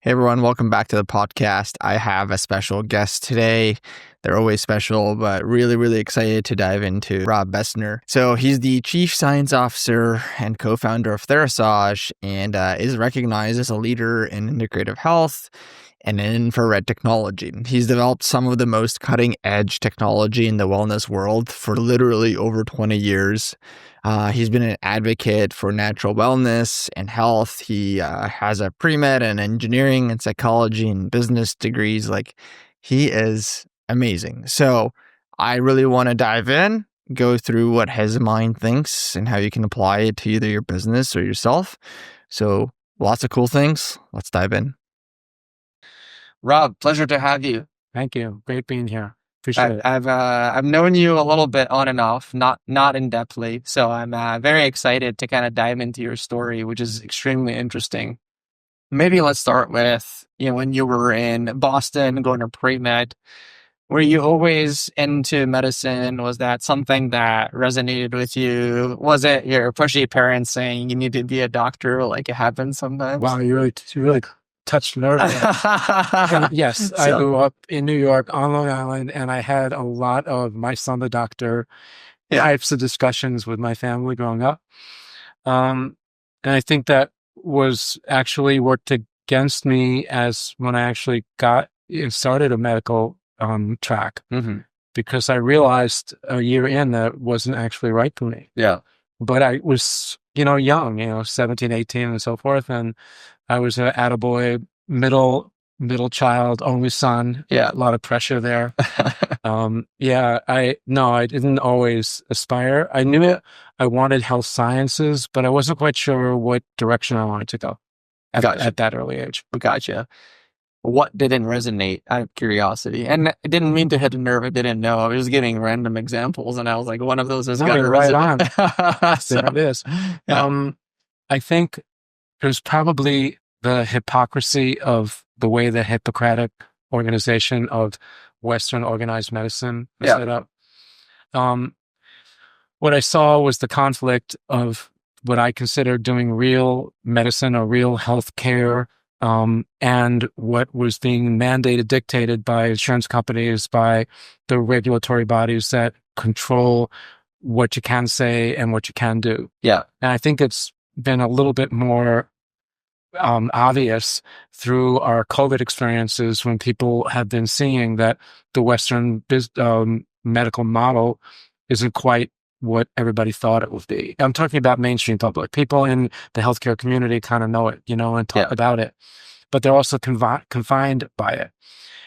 Hey everyone, welcome back to the podcast. I have a special guest today. They're always special, but really excited to dive into Rob Besner. So he's the Chief Science Officer and co-founder of Therasage and is recognized as a leader in integrative health and in infrared technology. He's developed some of the most cutting-edge technology in the wellness world for literally over 20 years. He's been an advocate for natural wellness and health. He has a pre-med in engineering and psychology and business degrees. He is amazing. So I really want to dive in, go through what his mind thinks and how you can apply it to either your business or yourself. So lots of cool things. Let's dive in. Rob, pleasure to have you. Thank you. Great being here. Appreciate it. I've known you a little bit on and off, not in depthly. So I'm very excited to kind of dive into your story, which is extremely interesting. Maybe let's start with, when you were in Boston going to pre-med, were you always into medicine? Was that something that resonated with you? Was it your pushy parents saying you need to be a doctor like it happens sometimes? Wow, you really touched nerve. Yes, I grew up in New York on Long Island, and I had a lot of my son the doctor types of discussions with my family growing up. And I think that was actually worked against me as when I actually got started a medical track, because I realized a year in that it wasn't actually right for me. Yeah. But I was, young, 17, 18 and so forth. And I was an attaboy, middle child, only son. Yeah. A lot of pressure there. I didn't always aspire. I knew it. I wanted health sciences, but I wasn't quite sure what direction I wanted to go at that early age. Gotcha. What didn't resonate out of curiosity? And I didn't mean to hit a nerve. I didn't know. I was giving random examples, and I was like, one of those has got to resonate. Right on. There it is. Yeah. I think there's probably the hypocrisy of the way the Hippocratic organization of Western organized medicine is set up. What I saw was the conflict of what I consider doing real medicine or real health care, and what was being mandated, dictated by insurance companies, by the regulatory bodies that control what you can say and what you can do. Yeah. And I think it's been a little bit more obvious through our COVID experiences when people have been seeing that the Western medical model isn't quite what everybody thought it would be. I'm talking about mainstream public. People in the healthcare community kind of know it, and talk about it, but they're also confined by it.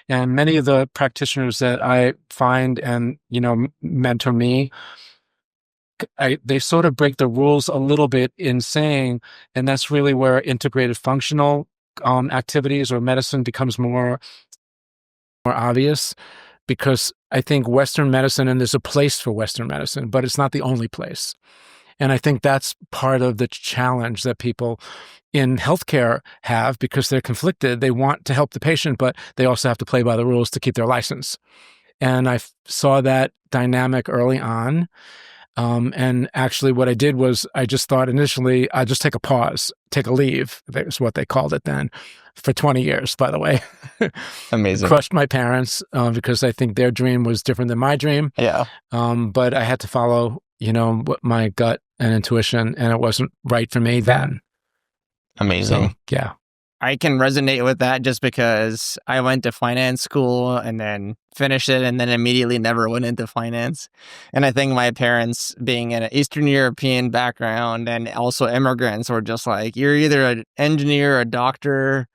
And many of the practitioners that I find and, mentor me, they sort of break the rules a little bit in saying, and that's really where integrated functional activities or medicine becomes more obvious, because I think Western medicine, and there's a place for Western medicine, but it's not the only place. And I think that's part of the challenge that people in healthcare have, because they're conflicted. They want to help the patient, but they also have to play by the rules to keep their license. And I saw that dynamic early on. And actually what I did was I just thought initially I'd just take a pause, take a leave. That was what they called it then, for 20 years, by the way. Amazing. Crushed my parents because I think their dream was different than my dream. Yeah. But I had to follow, what my gut and intuition, and it wasn't right for me then. Amazing. So, yeah. I can resonate with that just because I went to finance school and then finished it and then immediately never went into finance. And I think my parents, being in an Eastern European background and also immigrants, were just like, you're either an engineer, a doctor,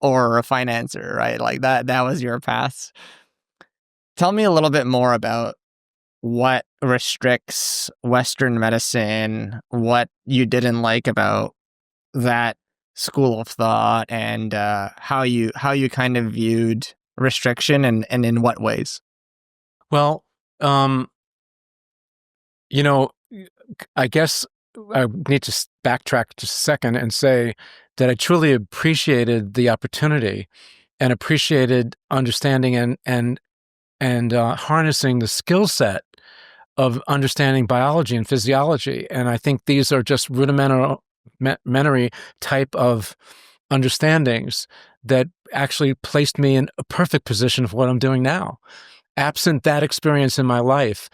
or a financer, right? Like that was your path. Tell me a little bit more about what restricts Western medicine, what you didn't like about that school of thought, and how you kind of viewed restriction and in what ways. Well, I guess I need to backtrack just a second and say that I truly appreciated the opportunity and appreciated understanding and harnessing the skill set of understanding biology and physiology. And I think these are just rudimentary type of understandings that actually placed me in a perfect position for what I'm doing now. Absent that experience in my life,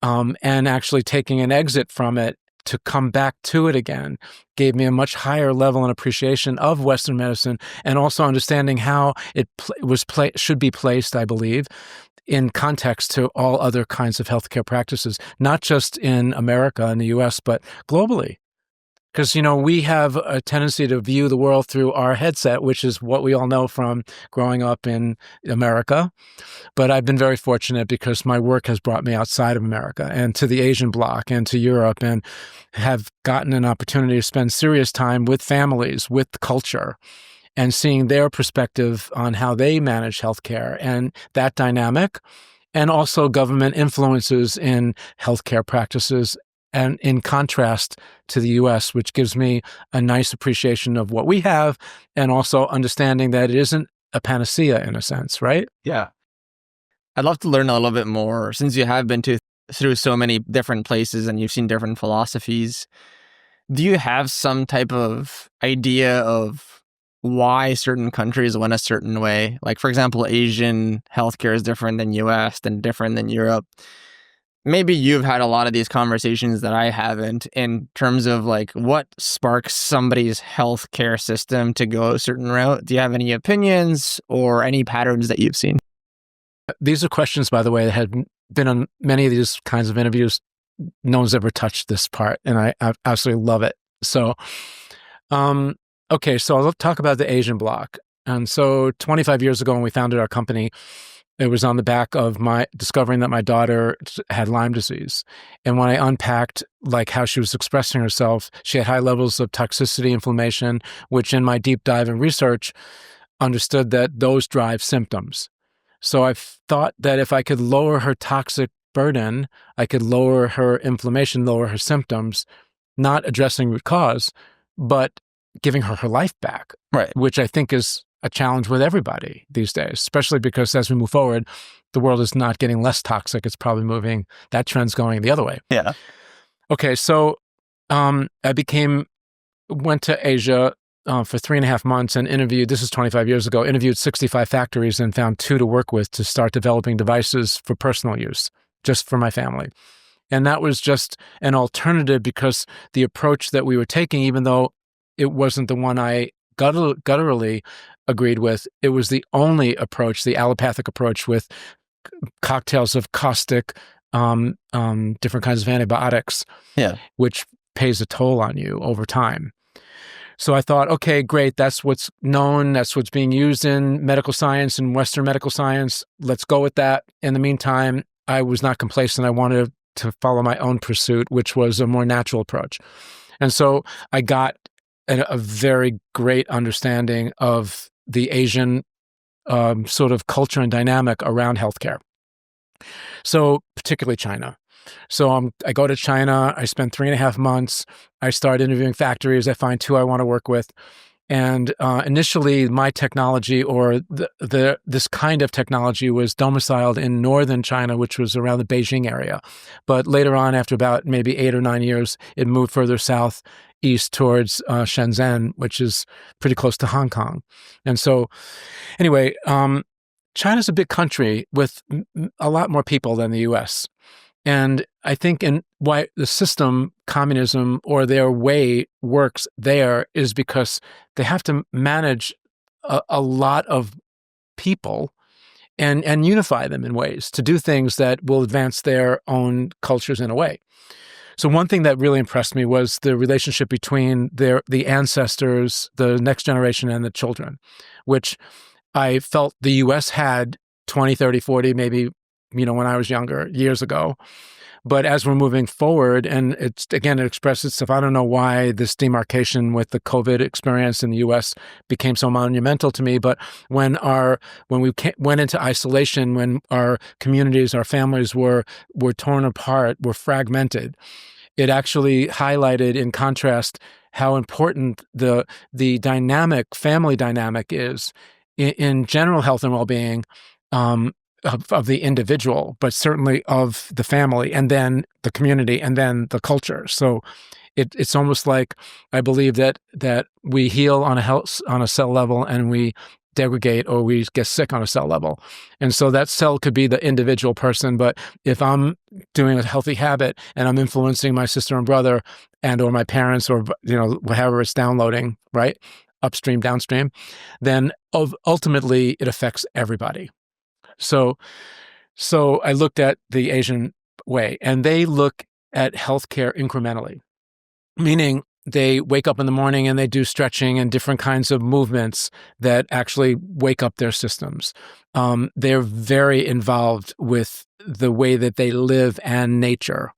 and actually taking an exit from it to come back to it again, gave me a much higher level and appreciation of Western medicine, and also understanding how it should be placed, I believe, in context to all other kinds of healthcare practices, not just in America and the US, but globally. Because, we have a tendency to view the world through our headset, which is what we all know from growing up in America. But I've been very fortunate because my work has brought me outside of America and to the Asian bloc and to Europe, and have gotten an opportunity to spend serious time with families, with culture, and seeing their perspective on how they manage healthcare and that dynamic, and also government influences in healthcare practices, and in contrast to the US, which gives me a nice appreciation of what we have, and also understanding that it isn't a panacea in a sense, right? Yeah. I'd love to learn a little bit more, since you have been through so many different places and you've seen different philosophies. Do you have some type of idea of why certain countries went a certain way? Like, for example, Asian healthcare is different than US and different than Europe. Maybe you've had a lot of these conversations that I haven't, in terms of like what sparks somebody's healthcare system to go a certain route. Do you have any opinions or any patterns that you've seen? These are questions, by the way, that have been on many of these kinds of interviews. No one's ever touched this part, and I absolutely love it. So, okay, so I'll talk about the Asian bloc. And so 25 years ago when we founded our company, it was on the back of my discovering that my daughter had Lyme disease. And when I unpacked like how she was expressing herself, she had high levels of toxicity, inflammation, which in my deep dive and research understood that those drive symptoms. So I thought that if I could lower her toxic burden, I could lower her inflammation, lower her symptoms, not addressing root cause, but giving her life back, Right. which I think is a challenge with everybody these days, especially because as we move forward, the world is not getting less toxic. It's probably moving, that trend's going the other way. Yeah. Okay, so I went to Asia for 3.5 months and interviewed, this is 25 years ago, interviewed 65 factories and found 2 to work with to start developing devices for personal use, just for my family. And that was just an alternative because the approach that we were taking, even though it wasn't the one I gutturally agreed with, it was the only approach, the allopathic approach with cocktails of caustic, different kinds of antibiotics, which pays a toll on you over time. So I thought, okay, great, that's what's known, that's what's being used in medical science and Western medical science. Let's go with that. In the meantime, I was not complacent. I wanted to follow my own pursuit, which was a more natural approach. And so I got a very great understanding of the Asian sort of culture and dynamic around healthcare. So particularly China. So I go to China, I spend 3.5 months, I start interviewing factories, I find 2 I want to work with. And initially my technology, or this kind of technology, was domiciled in northern China, which was around the Beijing area. But later on, after about maybe 8 or 9 years, it moved further south, east towards Shenzhen, which is pretty close to Hong Kong. And so anyway, China's a big country with a lot more people than the US. And I think in why the system, communism, or their way works there is because they have to manage a lot of people and unify them in ways to do things that will advance their own cultures in a way. So one thing that really impressed me was the relationship between the ancestors, the next generation, and the children, which I felt the US had 20, 30, 40, maybe, when I was younger, years ago. But as we're moving forward, and it expresses itself, I don't know why this demarcation with the COVID experience in the US became so monumental to me, but when we went into isolation, when our communities, our families were torn apart, were fragmented, it actually highlighted, in contrast, how important the family dynamic is in general health and well-being, of the individual, but certainly of the family, and then the community, and then the culture. So it's almost like I believe that we heal on a cell level, and we degradate or we get sick on a cell level. And so that cell could be the individual person, but if I'm doing a healthy habit and I'm influencing my sister and brother and or my parents or whatever it's downloading, right? Upstream, downstream, then ultimately it affects everybody. So I looked at the Asian way, and they look at healthcare incrementally, meaning they wake up in the morning and they do stretching and different kinds of movements that actually wake up their systems. They're very involved with the way that they live and nature.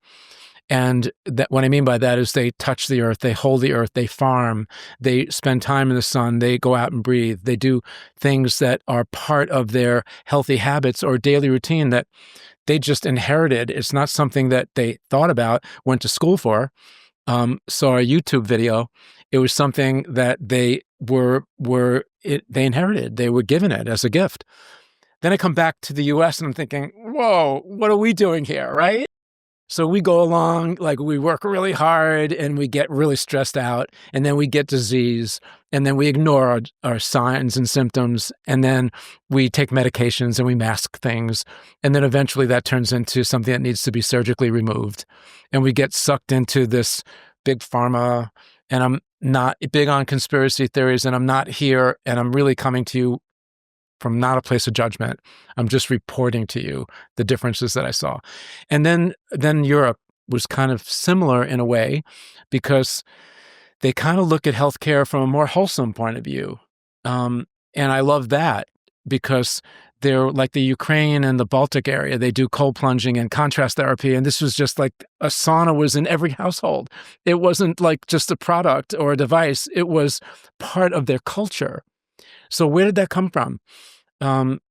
And that, what I mean by that is they touch the earth, they hold the earth, they farm, they spend time in the sun, they go out and breathe, they do things that are part of their healthy habits or daily routine that they just inherited. It's not something that they thought about, went to school for, saw a YouTube video. It was something that they they inherited. They were given it as a gift. Then I come back to the US and I'm thinking, whoa, what are we doing here, right? So we go along, like we work really hard and we get really stressed out, and then we get disease, and then we ignore our signs and symptoms, and then we take medications and we mask things, and then eventually that turns into something that needs to be surgically removed. And we get sucked into this big pharma, and I'm not big on conspiracy theories, and I'm not here, and I'm really coming to you from not a place of judgment. I'm just reporting to you the differences that I saw. And then Europe was kind of similar in a way, because they kind of look at healthcare from a more wholesome point of view. And I love that, because they're like the Ukraine and the Baltic area. They do cold plunging and contrast therapy. And this was just like a sauna was in every household. It wasn't like just a product or a device. It was part of their culture. So where did that come from?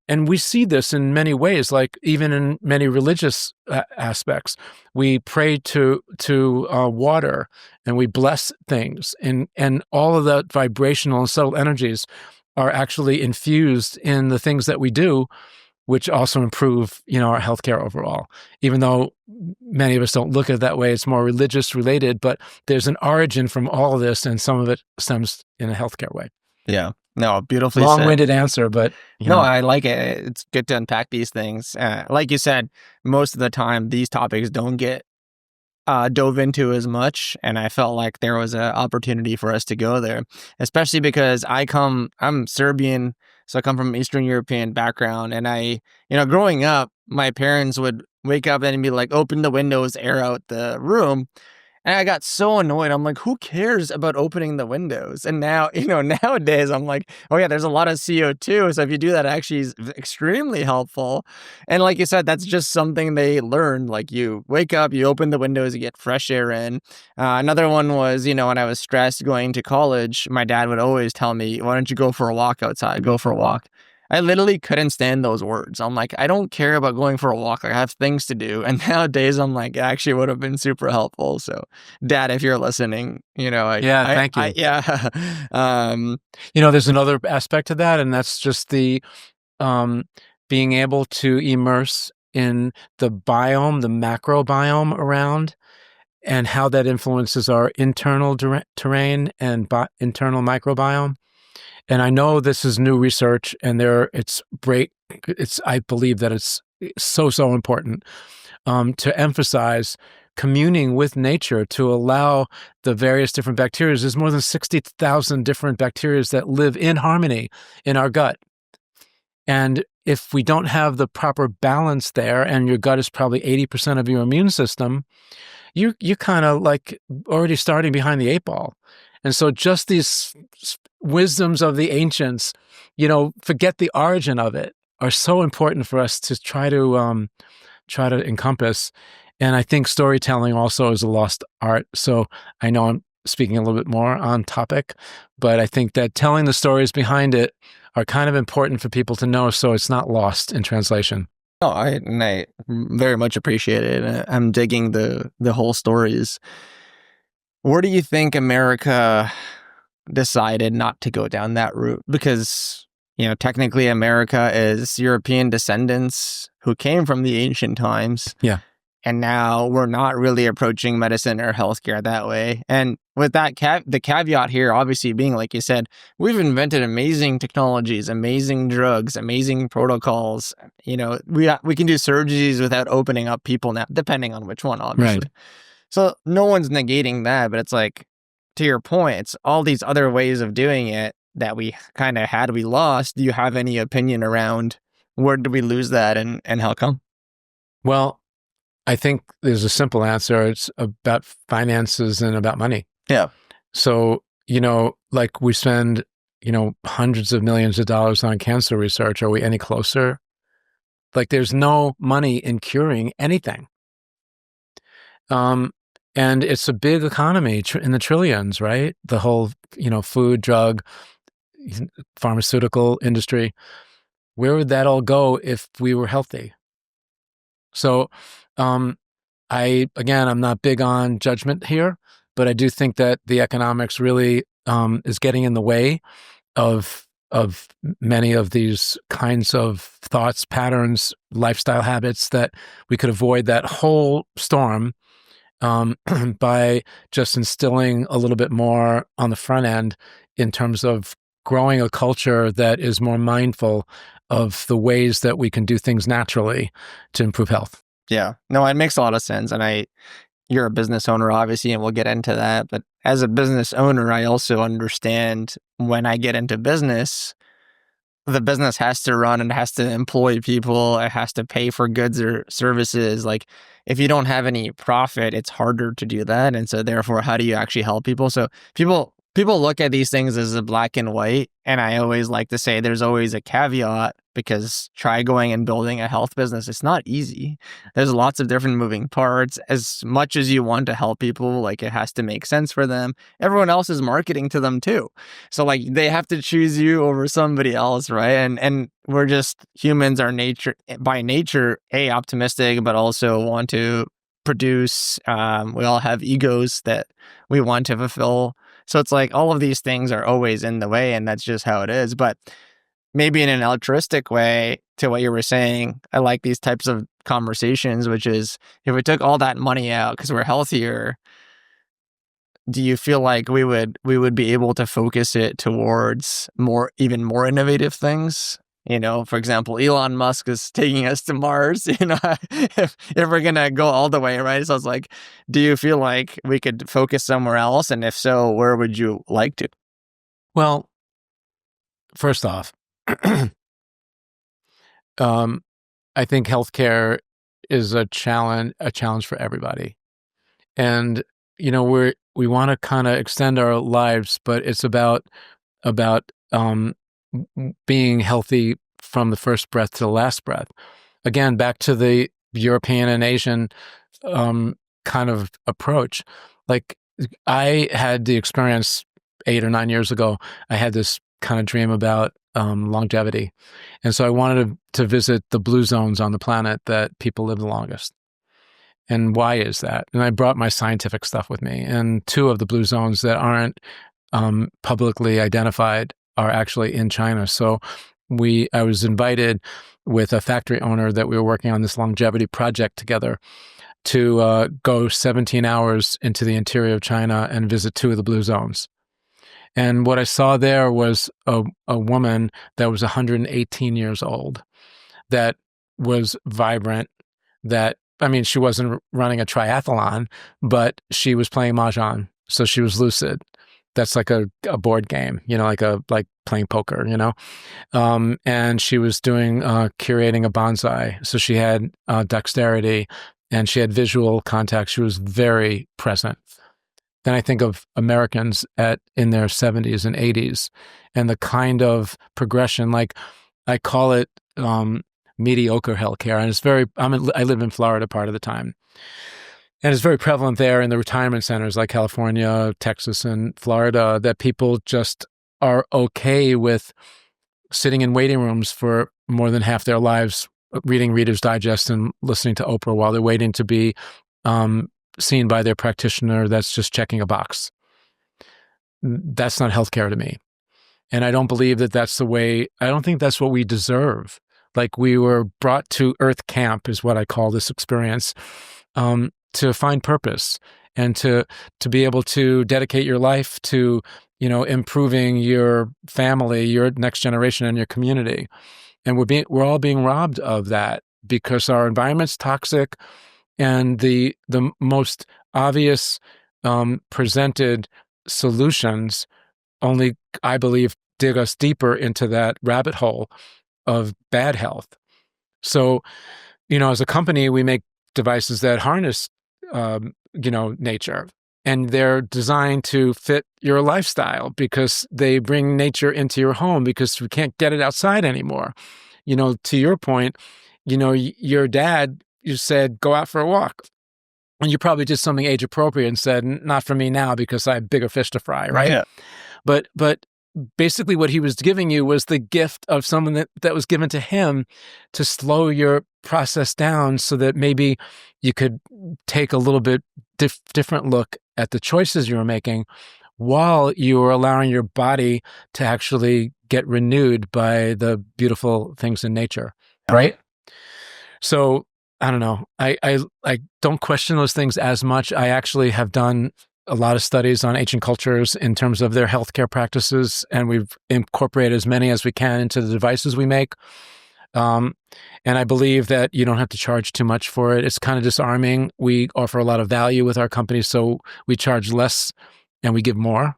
And we see this in many ways, like even in many religious aspects. We pray to water, and we bless things, and all of that vibrational and subtle energies are actually infused in the things that we do, which also improve, our healthcare overall. Even though many of us don't look at it that way, it's more religious related, but there's an origin from all of this, and some of it stems in a healthcare way. Yeah. No, beautifully long-winded answer, but no, I like it. It's good to unpack these things. Like you said, most of the time these topics don't get dove into as much, and I felt like there was an opportunity for us to go there, especially because I'm Serbian, so I come from Eastern European background, and growing up, my parents would wake up and be like, open the windows, air out the room. And I got so annoyed. I'm like, who cares about opening the windows? And now, nowadays I'm like, oh yeah, there's a lot of CO2. So if you do that, actually is extremely helpful. And like you said, that's just something they learned. Like you wake up, you open the windows, you get fresh air in. Another one was, when I was stressed going to college, my dad would always tell me, why don't you go for a walk outside? Go for a walk. I literally couldn't stand those words. I'm like, I don't care about going for a walk. I have things to do. And nowadays, I'm like, it actually would have been super helpful. So, Dad, if you're listening, thank you. Yeah. There's another aspect to that, and that's just the being able to immerse in the biome, the macrobiome around, and how that influences our internal terrain and internal microbiome. And I know this is new research, and it's great. I believe that it's so important to emphasize communing with nature to allow the various different bacteria. There's more than 60,000 different bacteria that live in harmony in our gut. And if we don't have the proper balance there, and your gut is probably 80% of your immune system, you kind of like already starting behind the 8 ball. And so just these wisdoms of the ancients, forget the origin of it, are so important for us to try to encompass. And I think storytelling also is a lost art. So I know I'm speaking a little bit more on topic, but I think that telling the stories behind it are kind of important for people to know, so it's not lost in translation. Oh, I very much appreciate it. I'm digging the whole stories. Where do you think America decided not to go down that route? Because, technically America is European descendants who came from the ancient times. Yeah. And now we're not really approaching medicine or healthcare that way. And with that, the caveat here, obviously being, like you said, we've invented amazing technologies, amazing drugs, amazing protocols. We can do surgeries without opening up people now, depending on which one, obviously. Right. So no one's negating that, but it's like, to your point, it's all these other ways of doing it that we kind of had, we lost. Do you have any opinion around where did we lose that and how come? Well, I think there's a simple answer. It's about finances and about money. Yeah. So, like we spend, hundreds of millions of dollars on cancer research. Are we any closer? Like there's no money in curing anything. And it's a big economy in the trillions, right? The whole, food, drug, pharmaceutical industry. Where would that all go if we were healthy? So, I'm not big on judgment here, but I do think that the economics really is getting in the way of many of these kinds of thoughts, patterns, lifestyle habits that we could avoid that whole storm by just instilling a little bit more on the front end in terms of growing a culture that is more mindful of the ways that we can do things naturally to improve health. Yeah, no, it makes a lot of sense. And you're a business owner, obviously, and we'll get into that. But as a business owner, I also understand when I get into business, the business has to run and has to employ people. It has to pay for goods or services. Like if you don't have any profit, it's harder to do that. And so therefore, how do you actually help people? So people look at these things as a black and white. And I always like to say there's always a caveat, because try going and building a health business. It's not easy. There's lots of different moving parts. As much as you want to help people, like it has to make sense for them. Everyone else is marketing to them too. So like they have to choose you over somebody else, right? And we're just humans are by nature, optimistic, but also want to produce. We all have egos that we want to fulfill. So it's like all of these things are always in the way, and that's just how it is. But maybe in an altruistic way, to what you were saying, I like these types of conversations, which is if we took all that money out because we're healthier, do you feel like we would be able to focus it towards even more innovative things? For example, Elon Musk is taking us to Mars, if we're going to go all the way, right? So it's like, do you feel like we could focus somewhere else? And if so, where would you like to? Well, first off, I think healthcare is a challenge for everybody. And, we want to kind of extend our lives, but it's about being healthy from the first breath to the last breath. Again, back to the European and Asian kind of approach. Like I had the experience 8 or 9 years ago. I had this kind of dream about longevity. And so I wanted to visit the blue zones on the planet that people live the longest. And why is that? And I brought my scientific stuff with me. And 2 of the blue zones that aren't publicly identified are actually in China. So I was invited with a factory owner that we were working on this longevity project together to go 17 hours into the interior of China and visit 2 of the blue zones. And what I saw there was a woman that was 118 years old, that was vibrant, she wasn't running a triathlon, but she was playing Mahjong. So she was lucid. That's like a board game, like playing poker, and she was curating a bonsai. So she had dexterity and she had visual contact. She was very present. Then I think of Americans in their 70s and 80s and the kind of progression, like I call it mediocre healthcare. And I live in Florida part of the time. And it's very prevalent there in the retirement centers like California, Texas, and Florida, that people just are okay with sitting in waiting rooms for more than half their lives, reading Reader's Digest and listening to Oprah while they're waiting to be seen by their practitioner that's just checking a box. That's not healthcare to me. And I don't believe that that's the way, I don't think that's what we deserve. like we were brought to Earth Camp, is what I call this experience, to find purpose and to be able to dedicate your life to, improving your family, your next generation, and your community. And we're all being robbed of that because our environment's toxic, and the most obvious presented solutions only, I believe, dig us deeper into that rabbit hole of bad health. So, as a company, we make devices that harness, nature, and they're designed to fit your lifestyle because they bring nature into your home because we can't get it outside anymore. To your point, your dad, you said, go out for a walk. And you probably did something age appropriate and said, not for me now because I have bigger fish to fry, right? Yeah. But basically what he was giving you was the gift of someone that was given to him to slow your process down so that maybe you could take a little bit different look at the choices you were making while you were allowing your body to actually get renewed by the beautiful things in nature, right? So I don't know. I don't question those things as much. I actually have done a lot of studies on ancient cultures in terms of their healthcare practices, and we've incorporated as many as we can into the devices we make. And I believe that you don't have to charge too much for it. It's kind of disarming. We offer a lot of value with our company, so we charge less and we give more,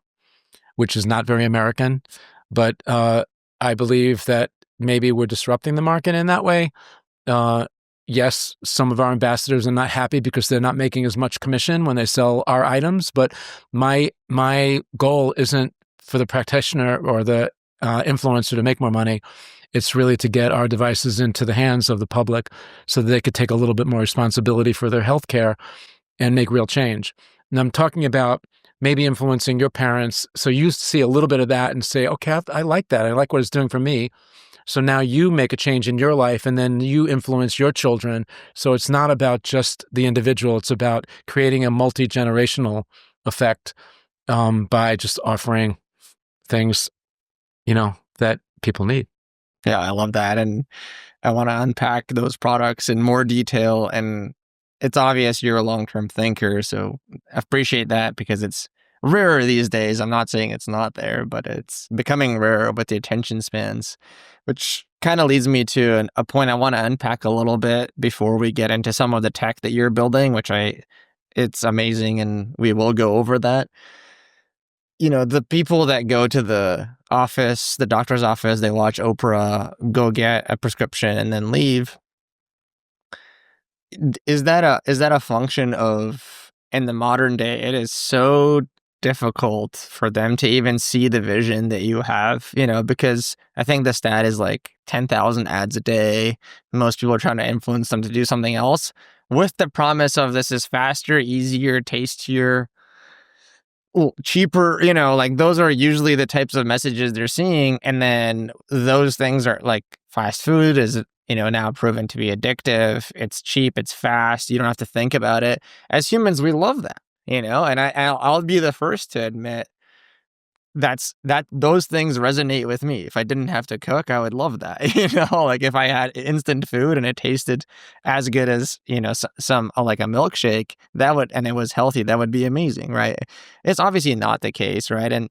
which is not very American. But I believe that maybe we're disrupting the market in that way. Yes, some of our ambassadors are not happy because they're not making as much commission when they sell our items. But my goal isn't for the practitioner or the influencer to make more money. It's really to get our devices into the hands of the public so that they could take a little bit more responsibility for their healthcare and make real change. And I'm talking about maybe influencing your parents. So you see a little bit of that and say, okay, I like that. I like what it's doing for me. So now you make a change in your life and then you influence your children. So it's not about just the individual. It's about creating a multi-generational effect by just offering things, that people need. Yeah, I love that. And I want to unpack those products in more detail. And it's obvious you're a long-term thinker. So I appreciate that because it's rarer these days. I'm not saying it's not there, but it's becoming rarer with the attention spans, which kind of leads me to a point I want to unpack a little bit before we get into some of the tech that you're building, which it's amazing, and we will go over that. The people that go to the office, the doctor's office, they watch Oprah, go get a prescription, and then leave. Is that a function of, in the modern day, it is so difficult for them to even see the vision that you have, because I think the stat is like 10,000 ads a day. Most people are trying to influence them to do something else with the promise of this is faster, easier, tastier, cheaper, like those are usually the types of messages they're seeing. And then those things are like fast food is, now proven to be addictive. It's cheap, it's fast, you don't have to think about it. As humans, we love that, and I'll be the first to admit those things resonate with me. If I didn't have to cook, I would love that. Like if I had instant food and it tasted as good as, some like a milkshake, and it was healthy, that would be amazing, right? It's obviously not the case, right? And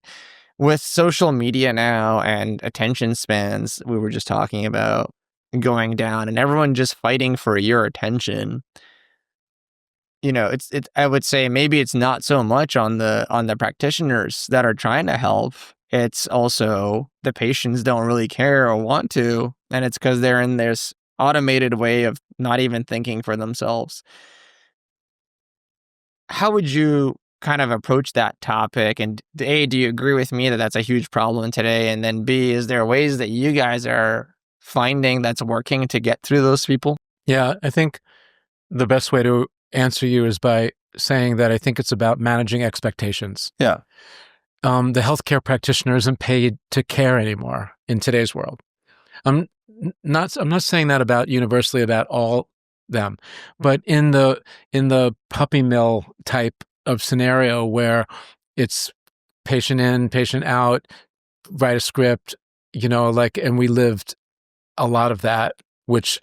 with social media now and attention spans, we were just talking about going down and everyone just fighting for your attention. I would say maybe it's not so much on the practitioners that are trying to help. It's also the patients don't really care or want to, and it's because they're in this automated way of not even thinking for themselves. How would you kind of approach that topic? And A, do you agree with me that that's a huge problem today? And then B, is there ways that you guys are finding that's working to get through those people? Yeah, I think the best way to answer you is by saying that I think it's about managing expectations. Yeah. The healthcare practitioner isn't paid to care anymore in today's world. I'm not saying that about universally about all them, but in the puppy mill type of scenario where it's patient in, patient out, write a script, and we lived a lot of that which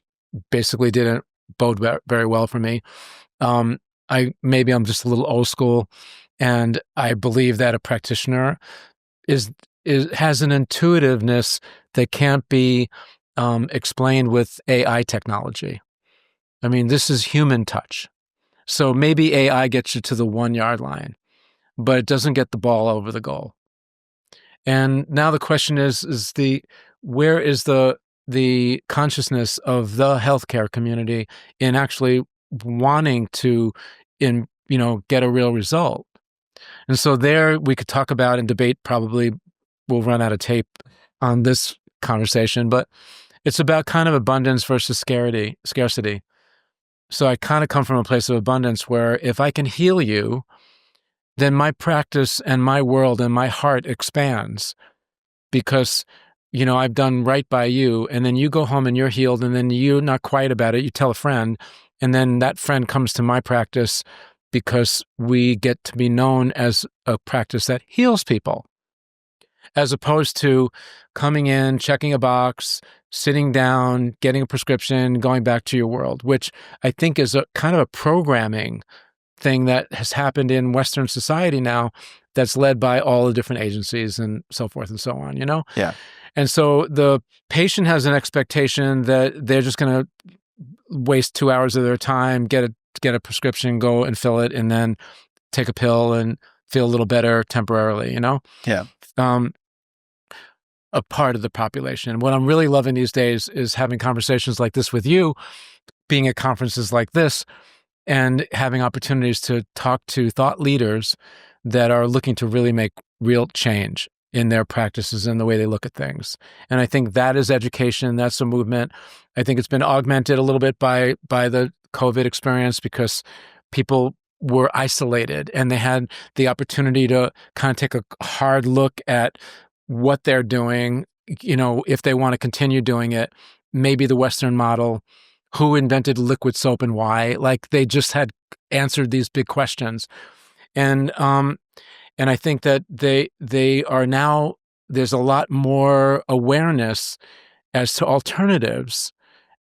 basically didn't bode very well for me. Maybe I'm just a little old school, and I believe that a practitioner has an intuitiveness that can't be explained with AI technology. I mean, this is human touch. So maybe AI gets you to the 1-yard line, but it doesn't get the ball over the goal. And now the question is where is the consciousness of the healthcare community in actually wanting to get a real result? And so there we could talk about and debate, probably we'll run out of tape on this conversation, but it's about kind of abundance versus scarcity. So I kind of come from a place of abundance where if I can heal you, then my practice and my world and my heart expands because, I've done right by you. And then you go home and you're healed. And then you're not quiet about it. You tell a friend. And then that friend comes to my practice because we get to be known as a practice that heals people, as opposed to coming in, checking a box, sitting down, getting a prescription, going back to your world, which I think is a kind of a programming thing that has happened in Western society now that's led by all the different agencies and so forth and so on, Yeah. And so the patient has an expectation that they're just going to waste 2 hours of their time, get a prescription, go and fill it, and then take a pill and feel a little better temporarily, Yeah. A part of the population. What I'm really loving these days is having conversations like this with you, being at conferences like this, and having opportunities to talk to thought leaders that are looking to really make real change in their practices and the way they look at things. And I think that is education. That's a movement. I think it's been augmented a little bit by the COVID experience because people were isolated and they had the opportunity to kind of take a hard look at what they're doing, if they want to continue doing it, maybe the Western model, who invented liquid soap and why, like they just had answered these big questions. And I think that they are now, there's a lot more awareness as to alternatives.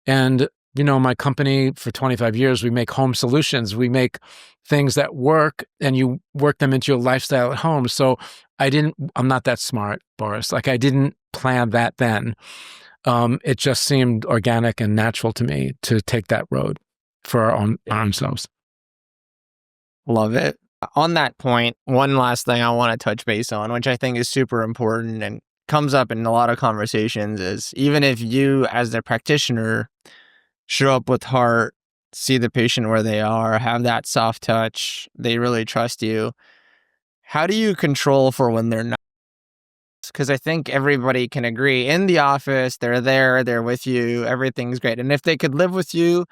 And, my company for 25 years, we make home solutions. We make things that work and you work them into your lifestyle at home. So I'm not that smart, Boris. Like I didn't plan that then. It just seemed organic and natural to me to take that road for our own selves. Love it. On that point, one last thing I want to touch base on, which I think is super important and comes up in a lot of conversations, is even if you as the practitioner show up with heart, see the patient where they are, have that soft touch, they really trust you, how do you control for when they're not? Because I think everybody can agree in the office, they're with you, everything's great. And if they could live with you,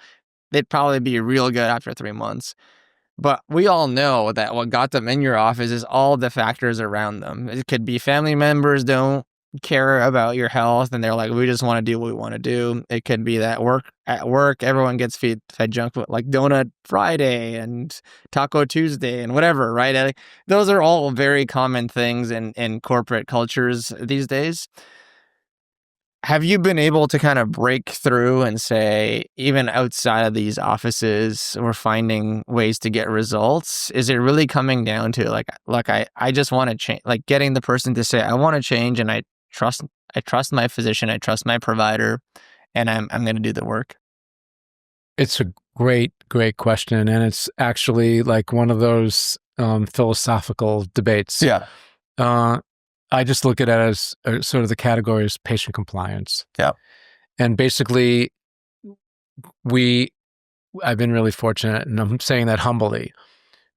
they'd probably be real good after 3 months. But we all know that what got them in your office is all the factors around them. It could be family members don't care about your health and they're like, we just want to do what we want to do. It could be that at work, everyone gets fed junk food like Donut Friday and Taco Tuesday and whatever, right? Like, those are all very common things in corporate cultures these days. Have you been able to kind of break through and say, even outside of these offices, we're finding ways to get results? Is it really coming down to I just want to change, like getting the person to say, I want to change and I trust my physician, I trust my provider, and I'm going to do the work? It's a great question. And it's actually like one of those philosophical debates. Yeah. I just look at it as sort of the category is patient compliance. Yeah. And basically, I've been really fortunate, and I'm saying that humbly,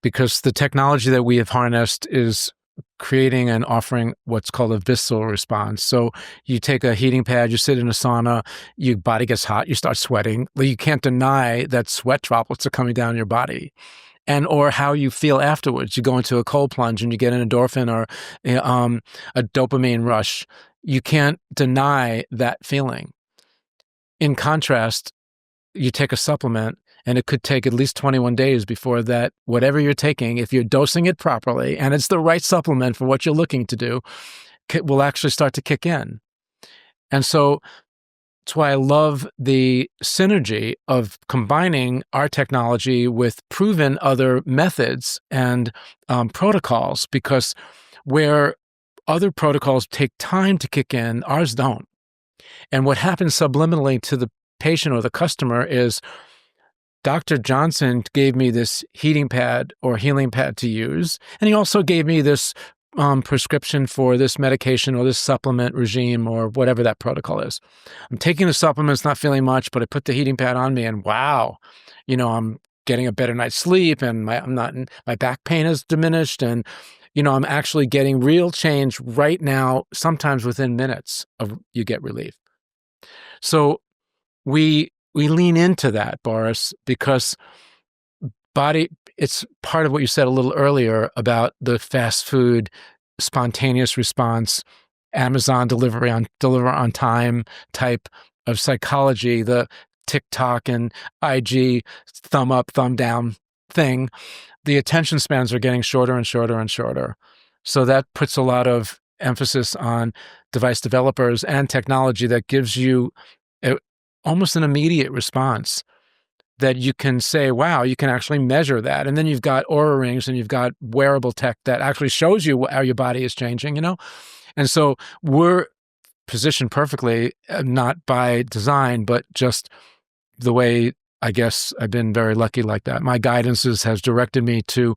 because the technology that we have harnessed is creating and offering what's called a visceral response. So you take a heating pad, you sit in a sauna, your body gets hot, you start sweating. You can't deny that sweat droplets are coming down your body. Or how you feel afterwards. You go into a cold plunge and you get an endorphin or a dopamine rush. You can't deny that feeling. In contrast, you take a supplement and it could take at least 21 days before that, whatever you're taking, if you're dosing it properly and it's the right supplement for what you're looking to do, will actually start to kick in. And so That's why I love the synergy of combining our technology with proven other methods and protocols, because where other protocols take time to kick in, ours don't. And what happens subliminally to the patient or the customer is Dr. Johnson gave me this heating pad or healing pad to use, and he also gave me this prescription for this medication or this supplement regime or whatever that protocol is. I'm taking the supplements, not feeling much, but I put the heating pad on me, and wow, I'm getting a better night's sleep, and my back pain is diminished, and I'm actually getting real change right now. Sometimes within minutes of you get relief. So we lean into that, Boris, because it's part of what you said a little earlier about the fast food, spontaneous response, Amazon deliver on time type of psychology, the TikTok and IG thumb up, thumb down thing. The attention spans are getting shorter and shorter and shorter. So that puts a lot of emphasis on device developers and technology that gives you almost an immediate response that you can say, wow, you can actually measure that. And then you've got Oura rings and you've got wearable tech that actually shows you how your body is changing, And so we're positioned perfectly, not by design, but just the way, I guess I've been very lucky like that. My guidances has directed me to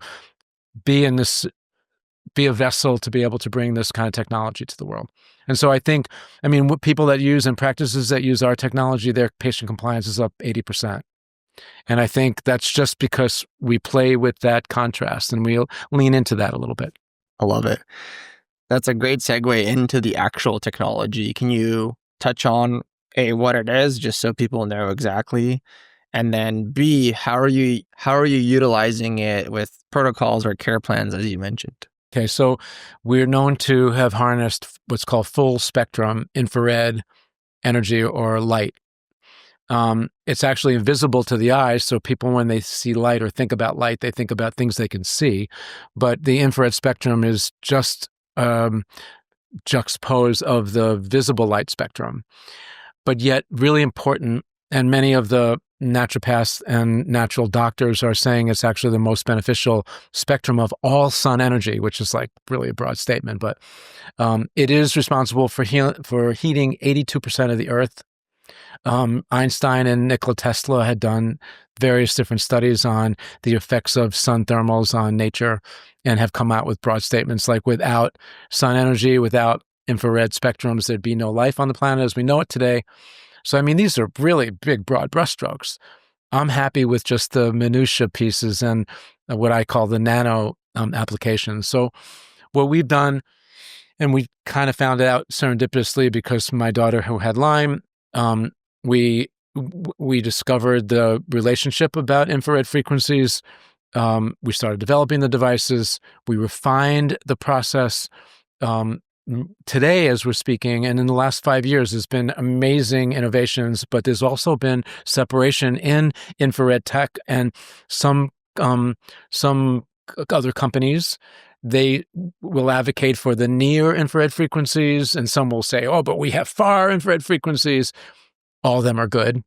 be a vessel to be able to bring this kind of technology to the world. And so I think, what people that use and practices that use our technology, their patient compliance is up 80%. And I think that's just because we play with that contrast and we'll lean into that a little bit. I love it. That's a great segue into the actual technology. Can you touch on A, what it is, just so people know exactly? And then B, how are you utilizing it with protocols or care plans, as you mentioned? Okay, so we're known to have harnessed what's called full spectrum infrared energy or light. It's actually invisible to the eyes, so people, when they see light or think about light, they think about things they can see. But the infrared spectrum is just juxtaposed of the visible light spectrum, but yet really important. And many of the naturopaths and natural doctors are saying it's actually the most beneficial spectrum of all sun energy, which is like really a broad statement, but it is responsible for heating 82% of the earth. Einstein and Nikola Tesla had done various different studies on the effects of sun thermals on nature and have come out with broad statements like, without sun energy, without infrared spectrums, there'd be no life on the planet as we know it today. So, these are really big, broad brushstrokes. I'm happy with just the minutia pieces and what I call the nano applications. So what we've done, and we kind of found out serendipitously because my daughter who had Lyme, we discovered the relationship about infrared frequencies. We started developing the devices. We refined the process. Today, as we're speaking, and in the last 5 years, there's been amazing innovations, but there's also been separation in infrared tech, and some other companies, they will advocate for the near infrared frequencies, and some will say, oh, but we have far infrared frequencies. All of them are good.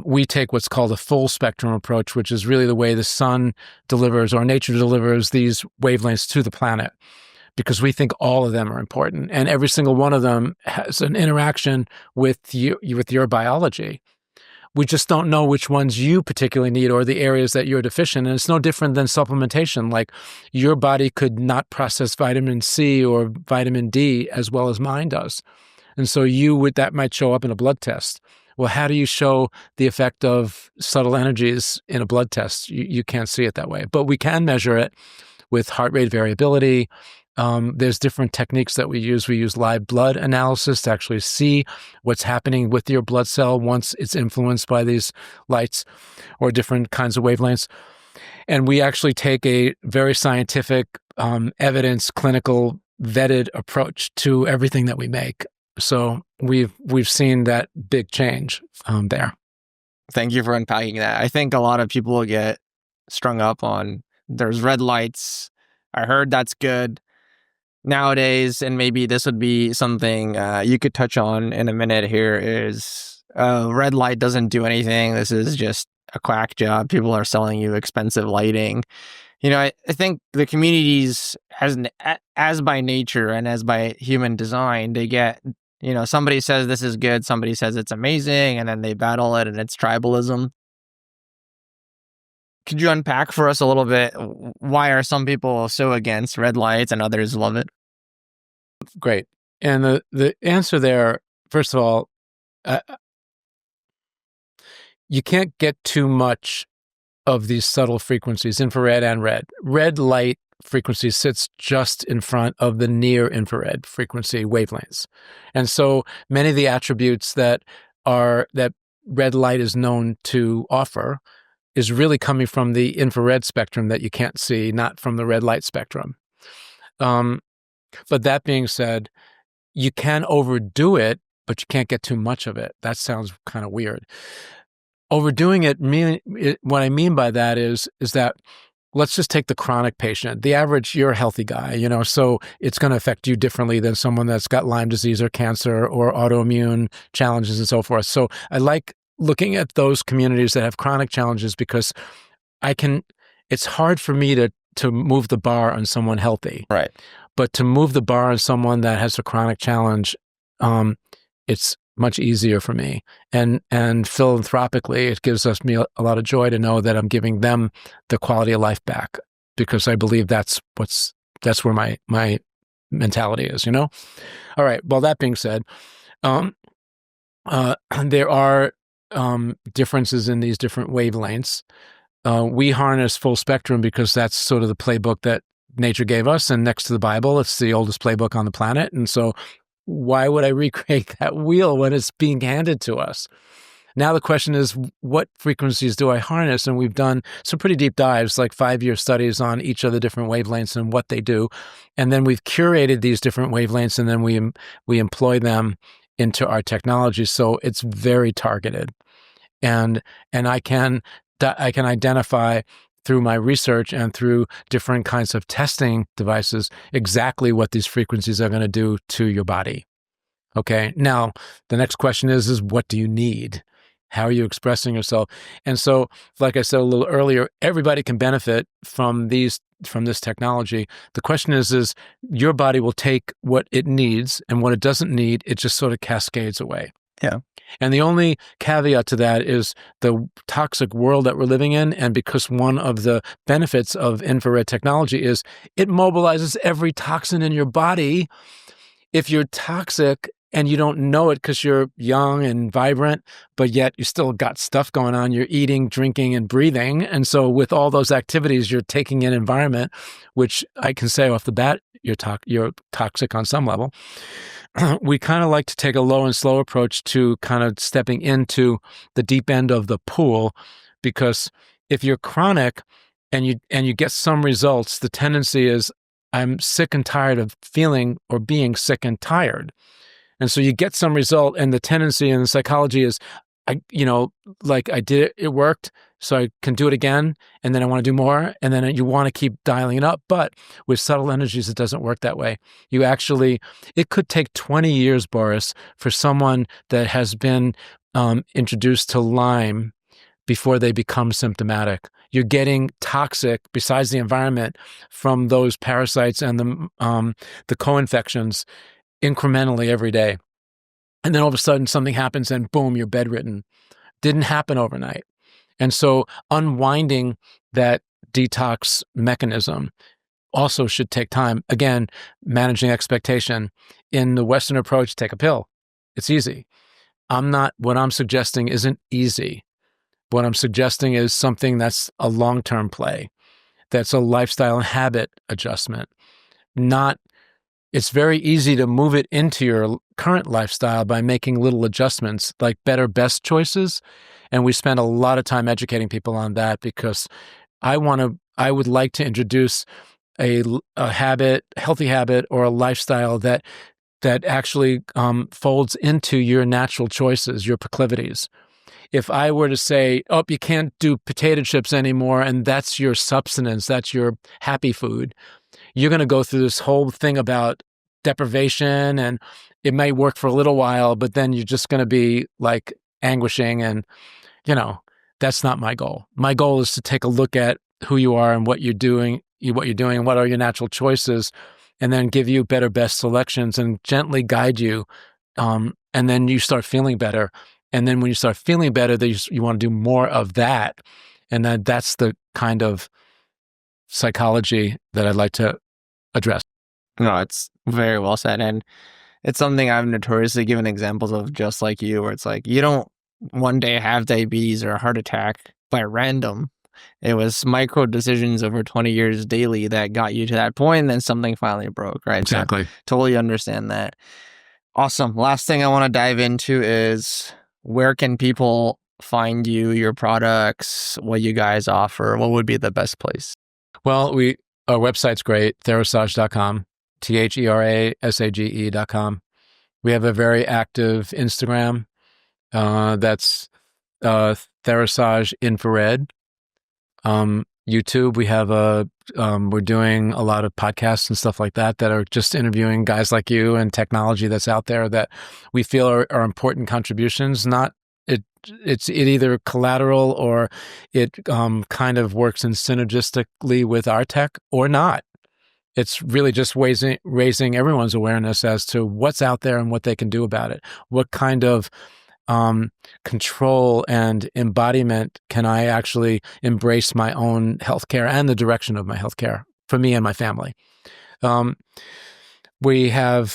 We take what's called a full spectrum approach, which is really the way the sun delivers or nature delivers these wavelengths to the planet, because we think all of them are important, and every single one of them has an interaction with your biology. We just don't know which ones you particularly need or the areas that you're deficient. And it's no different than supplementation. Like, your body could not process vitamin C or vitamin D as well as mine does. And so that might show up in a blood test. Well, how do you show the effect of subtle energies in a blood test? You can't see it that way, but we can measure it with heart rate variability. There's different techniques that we use. We use live blood analysis to actually see what's happening with your blood cell once it's influenced by these lights or different kinds of wavelengths. And we actually take a very scientific, evidence, clinical, vetted approach to everything that we make. So we've seen that big change there. Thank you for unpacking that. I think a lot of people get strung up on there's red lights. I heard that's good. nowadays, and maybe this would be something you could touch on in a minute here, is red light doesn't do anything. This is just a quack job. People are selling you expensive lighting. I think the communities, as by nature and as by human design, they get, somebody says this is good, somebody says it's amazing, and then they battle it, and it's tribalism. Could you unpack for us a little bit, why are some people so against red lights and others love it? Great. And the answer there, first of all, you can't get too much of these subtle frequencies, infrared and red. Red light frequency sits just in front of the near infrared frequency wavelengths. And so many of the attributes that red light is known to offer is really coming from the infrared spectrum that you can't see, not from the red light spectrum. But that being said, you can overdo it, but you can't get too much of it. That sounds kind of weird. Overdoing what I mean by that is that, let's just take the chronic patient. The average, you're a healthy guy, so it's going to affect you differently than someone that's got Lyme disease or cancer or autoimmune challenges and so forth. So I like looking at those communities that have chronic challenges, because it's hard for me to move the bar on someone healthy. Right. But to move the bar on someone that has a chronic challenge, it's much easier for me. And philanthropically, it gives me a lot of joy to know that I'm giving them the quality of life back, because I believe that's where my mentality is, All right. Well, that being said, there are differences in these different wavelengths. We harness full spectrum because that's sort of the playbook that nature gave us, and next to the Bible, it's the oldest playbook on the planet. And so why would I recreate that wheel when it's being handed to us? Now the question is, what frequencies do I harness? And we've done some pretty deep dives, like 5-year studies on each of the different wavelengths and what they do. And then we've curated these different wavelengths, and then we employ them into our technology. So it's very targeted. And I can identify through my research and through different kinds of testing devices exactly what these frequencies are going to do to your body. Okay. Now, the next question is what do you need? How are you expressing yourself? And so, like I said a little earlier, everybody can benefit from this technology. The question is your body will take what it needs, and what it doesn't need, it just sort of cascades away. Yeah. And the only caveat to that is the toxic world that we're living in. And because one of the benefits of infrared technology is it mobilizes every toxin in your body. If you're toxic and you don't know it because you're young and vibrant, but yet you still got stuff going on, you're eating, drinking, and breathing. And so with all those activities, you're taking in environment, which I can say off the bat, you're toxic on some level. We kind of like to take a low and slow approach to kind of stepping into the deep end of the pool, because if you're chronic and you get some results, the tendency is, I'm sick and tired of feeling or being sick and tired. And so you get some result, and the tendency in the psychology is, I did it, it worked, so I can do it again, and then I want to do more, and then you want to keep dialing it up. But with subtle energies, it doesn't work that way. It could take 20 years, Boris, for someone that has been introduced to Lyme before they become symptomatic. You're getting toxic, besides the environment, from those parasites and the co-infections incrementally every day. And then all of a sudden something happens and boom, you're bedridden. Didn't happen overnight. And so unwinding that detox mechanism also should take time. Again, managing expectation. In the Western approach, take a pill. It's easy. What I'm suggesting isn't easy. What I'm suggesting is something that's a long-term play. That's a lifestyle and habit adjustment. It's very easy to move it into your current lifestyle by making little adjustments, like better, best choices. And we spend a lot of time educating people on that, because I would like to introduce a healthy habit or a lifestyle that actually folds into your natural choices, your proclivities. If I were to say, oh, you can't do potato chips anymore, and that's your substance, that's your happy food, you're going to go through this whole thing about deprivation, and it might work for a little while, but then you're just going to be like anguishing. And, that's not my goal. My goal is to take a look at who you are and what you're doing, and what are your natural choices, and then give you better, best selections and gently guide you. And then you start feeling better. And then when you start feeling better, you want to do more of that. And that's the kind of psychology that I'd like to address. No, it's very well said. And it's something I've notoriously given examples of, just like you, where it's like, you don't one day have diabetes or a heart attack by random. It was micro decisions over 20 years daily that got you to that point, and then something finally broke, right? Exactly. So, totally understand that. Awesome. Last thing I want to dive into is, where can people find you, your products, what you guys offer? What would be the best place? Well, our website's great, therasage.com, THERASAGE.com. We have a very active Instagram. That's Therasage Infrared. YouTube, we have we're doing a lot of podcasts and stuff like that are just interviewing guys like you and technology that's out there that we feel are important contributions. It's either collateral or it kind of works in synergistically with our tech or not. It's really just raising everyone's awareness as to what's out there and what they can do about it. What kind of control and embodiment can I actually embrace my own healthcare and the direction of my healthcare for me and my family? We have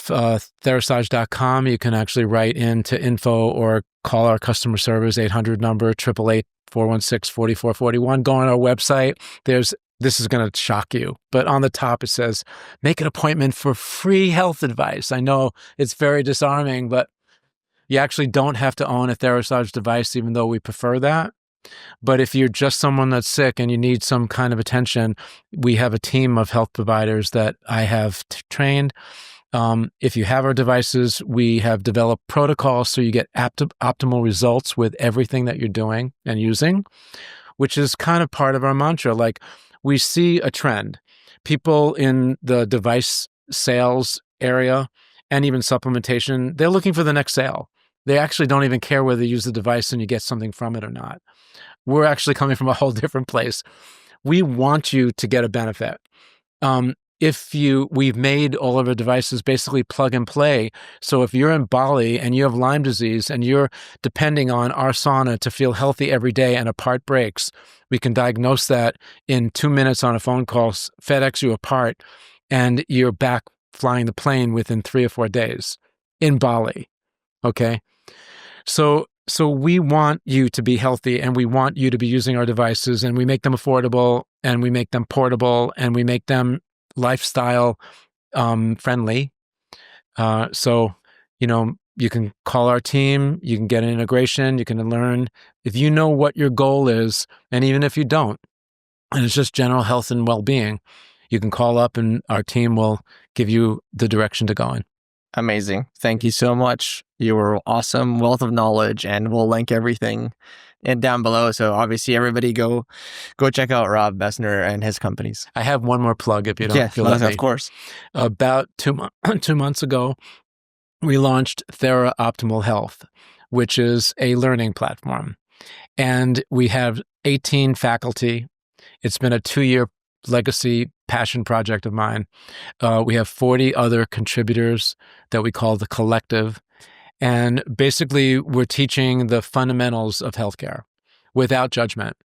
Therasage.com. You can actually write into info or call our customer service 800 number 888-416-4441. Go on our website. This is going to shock you, but on the top it says, make an appointment for free health advice. I know it's very disarming, but you actually don't have to own a Therasage device, even though we prefer that. But if you're just someone that's sick and you need some kind of attention, we have a team of health providers that I have trained. If you have our devices, we have developed protocols so you get optimal results with everything that you're doing and using, which is kind of part of our mantra. Like, we see a trend. People in the device sales area and even supplementation, they're looking for the next sale. They actually don't even care whether you use the device and you get something from it or not. We're actually coming from a whole different place. We want you to get a benefit. We've made all of our devices basically plug and play. So if you're in Bali and you have Lyme disease and you're depending on our sauna to feel healthy every day and a part breaks, we can diagnose that in 2 minutes on a phone call, FedEx you a part, and you're back flying the plane within 3 or 4 days in Bali. Okay. So we want you to be healthy, and we want you to be using our devices, and we make them affordable, and we make them portable, and we make them lifestyle friendly. So you can call our team, you can get an integration, you can learn if you know what your goal is, and even if you don't, and it's just general health and well-being, you can call up and our team will give you the direction to go in. Amazing. Thank you so much. You were awesome, wealth of knowledge, and we'll link everything down below. So obviously everybody go check out Rob Besner and his companies. I have one more plug if you don't feel that. Of course. About 2 months ago, we launched Thera Optimal Health, which is a learning platform. And we have 18 faculty. It's been a 2-year legacy passion project of mine. We have 40 other contributors that we call the collective. And basically, we're teaching the fundamentals of healthcare without judgment.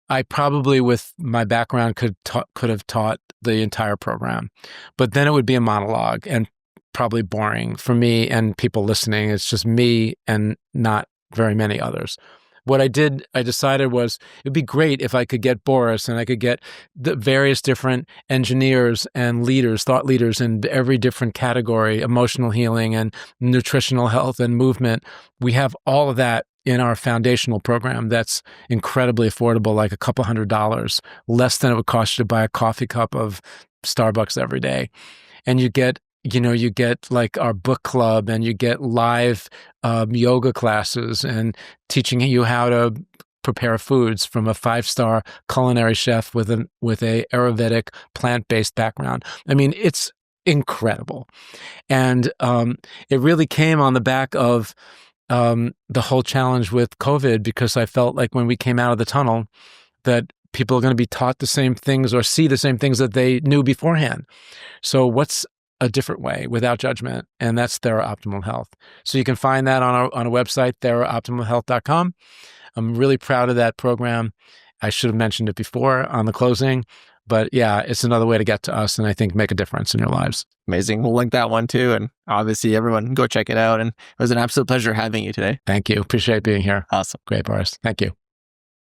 I probably, with my background, could have taught the entire program, but then it would be a monologue and probably boring for me and people listening. It's just me and not very many others. What I decided was it'd be great if I could get Boris and I could get the various different engineers and leaders, thought leaders in every different category, emotional healing and nutritional health and movement. We have all of that in our foundational program that's incredibly affordable, like a couple $100, less than it would cost you to buy a coffee cup of Starbucks every day. And you get like our book club, and you get live yoga classes and teaching you how to prepare foods from a 5-star culinary chef with a Ayurvedic plant-based background. I mean, it's incredible. And it really came on the back of the whole challenge with COVID, because I felt like when we came out of the tunnel that people are going to be taught the same things or see the same things that they knew beforehand. So what's a different way without judgment? And that's Theraoptimal Health. So you can find that on our website, theraoptimalhealth.com. I'm really proud of that program. I should have mentioned it before on the closing, but yeah, it's another way to get to us and I think make a difference in your lives. Amazing. We'll link that one too. And obviously everyone go check it out. And it was an absolute pleasure having you today. Thank you. Appreciate being here. Awesome. Great, Boris. Thank you.